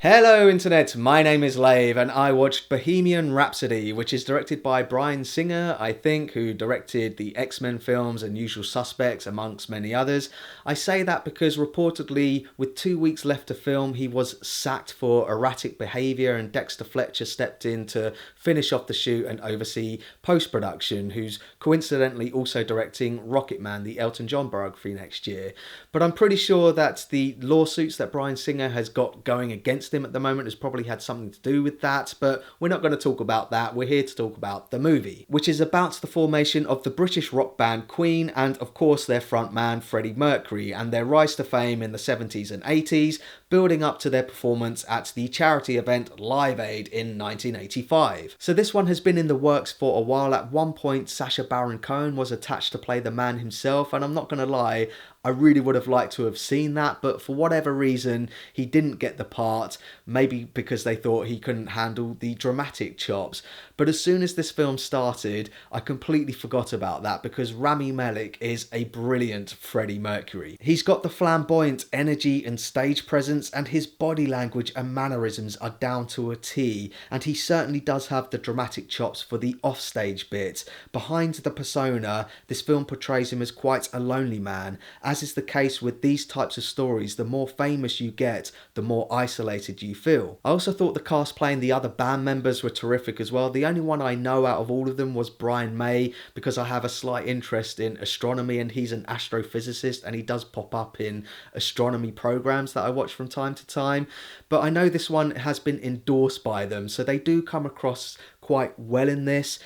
Hello Internet, my name is Lave and I watched Bohemian Rhapsody, which is directed by Bryan Singer, I think, who directed the X-Men films and Usual Suspects amongst many others. I say that because reportedly with 2 weeks left to film he was sacked for erratic behaviour and Dexter Fletcher stepped in to finish off the shoot and oversee post-production, who's coincidentally also directing Rocket Man, the Elton John biography next year. But I'm pretty sure that the lawsuits that Bryan Singer has got going against him at the moment has probably had something to do with that, but we're not going to talk about that. We're here to talk about the movie, which is about the formation of the British rock band Queen and of course their frontman Freddie Mercury and their rise to fame in the 70s and 80s, building up to their performance at the charity event Live Aid in 1985. So this one has been in the works for a while. At one point Sacha Baron Cohen was attached to play the man himself, and I'm not going to lie, I really would have liked to have seen that, but for whatever reason he didn't get the part, maybe because they thought he couldn't handle the dramatic chops. But as soon as this film started, I completely forgot about that because Rami Malek is a brilliant Freddie Mercury. He's got the flamboyant energy and stage presence, and his body language and mannerisms are down to a T, and he certainly does have the dramatic chops for the offstage bit. Behind the persona, this film portrays him as quite a lonely man. As is the case with these types of stories, the more famous you get, the more isolated you feel. I also thought the cast playing the other band members were terrific as well. The only one I know out of all of them was Brian May, because I have a slight interest in astronomy and he's an astrophysicist and he does pop up in astronomy programs that I watch from time to time. But I know this one has been endorsed by them, so they do come across quite well in this.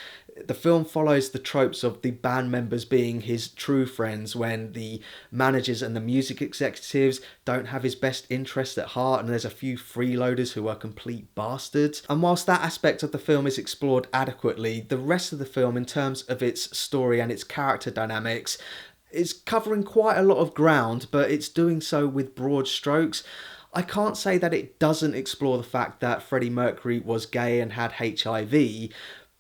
The film follows the tropes of the band members being his true friends when the managers and the music executives don't have his best interests at heart, and there's a few freeloaders who are complete bastards. And whilst that aspect of the film is explored adequately, the rest of the film, in terms of its story and its character dynamics, is covering quite a lot of ground, but it's doing so with broad strokes. I can't say that it doesn't explore the fact that Freddie Mercury was gay and had HIV,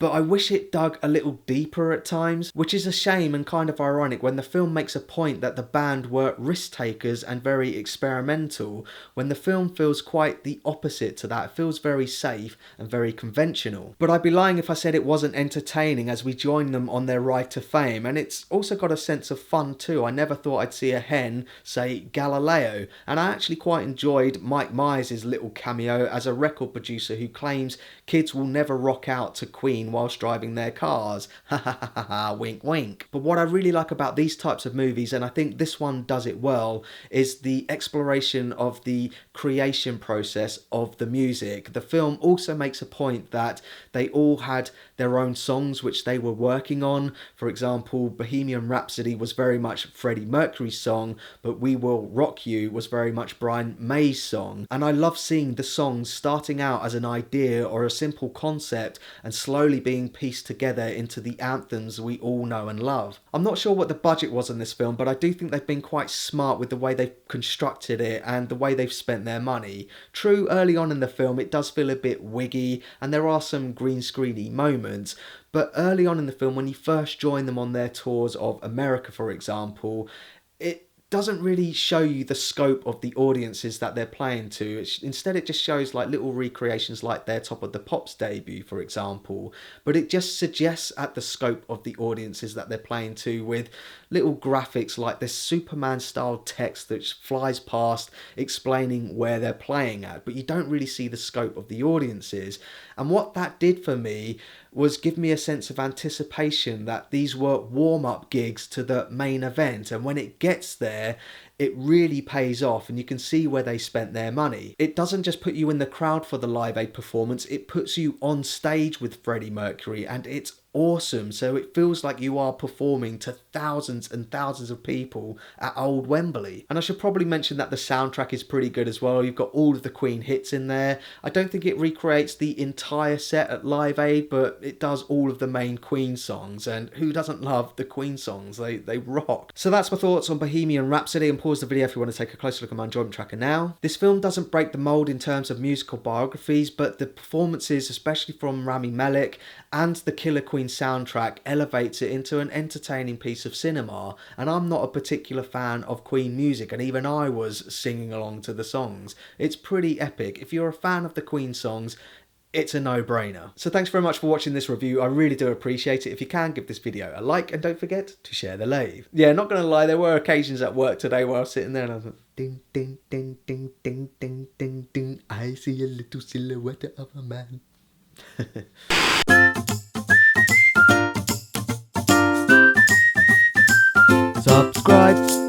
but I wish it dug a little deeper at times, which is a shame and kind of ironic when the film makes a point that the band were risk takers and very experimental, when the film feels quite the opposite to that. It feels very safe and very conventional. But I'd be lying if I said it wasn't entertaining as we join them on their ride to fame, and it's also got a sense of fun too. I never thought I'd see a hen say Galileo, and I actually quite enjoyed Mike Myers' little cameo as a record producer who claims kids will never rock out to Queen whilst driving their cars. Ha ha ha ha ha, wink wink. But what I really like about these types of movies, and I think this one does it well, is the exploration of the creation process of the music. The film also makes a point that they all had their own songs which they were working on. For example, Bohemian Rhapsody was very much Freddie Mercury's song, but We Will Rock You was very much Brian May's song. And I love seeing the songs starting out as an idea or a simple concept and slowly being pieced together into the anthems we all know and love. I'm not sure what the budget was on this film, but I do think they've been quite smart with the way they've constructed it and the way they've spent their money. True, early on in the film it does feel a bit wiggy and there are some green screeny moments, but early on in the film, when you first join them on their tours of America, for example, it doesn't really show you the scope of the audiences that they're playing to. Instead it just shows like little recreations like their Top of the Pops debut, for example, but it just suggests at the scope of the audiences that they're playing to with little graphics like this Superman style text that flies past explaining where they're playing at, but you don't really see the scope of the audiences. And what that did for me was give me a sense of anticipation that these were warm-up gigs to the main event, and when it gets there it really pays off and you can see where they spent their money. It doesn't just put you in the crowd for the Live Aid performance, it puts you on stage with Freddie Mercury and it's awesome. So it feels like you are performing to thousands and thousands of people at Old Wembley. And I should probably mention that the soundtrack is pretty good as well. You've got all of the Queen hits in there. I don't think it recreates the entire set at Live Aid, but it does all of the main Queen songs, and who doesn't love the Queen songs? They rock. So that's my thoughts on Bohemian Rhapsody, and pause the video if you want to take a closer look at my enjoyment tracker now. This film doesn't break the mould in terms of musical biographies, but the performances, especially from Rami Malek and the Killer Queen soundtrack, elevates it into an entertaining piece of cinema. And I'm not a particular fan of Queen music, and even I was singing along to the songs. It's pretty epic. If you're a fan of the Queen songs, it's a no-brainer. So thanks very much for watching this review. I really do appreciate it. If you can, give this video a like, and don't forget to share the Lave. Yeah, not gonna lie, there were occasions at work today where I was sitting there and I was like, ding, ding, ding, ding, ding, ding, ding, ding, I see a little silhouette of a man. Subscribe.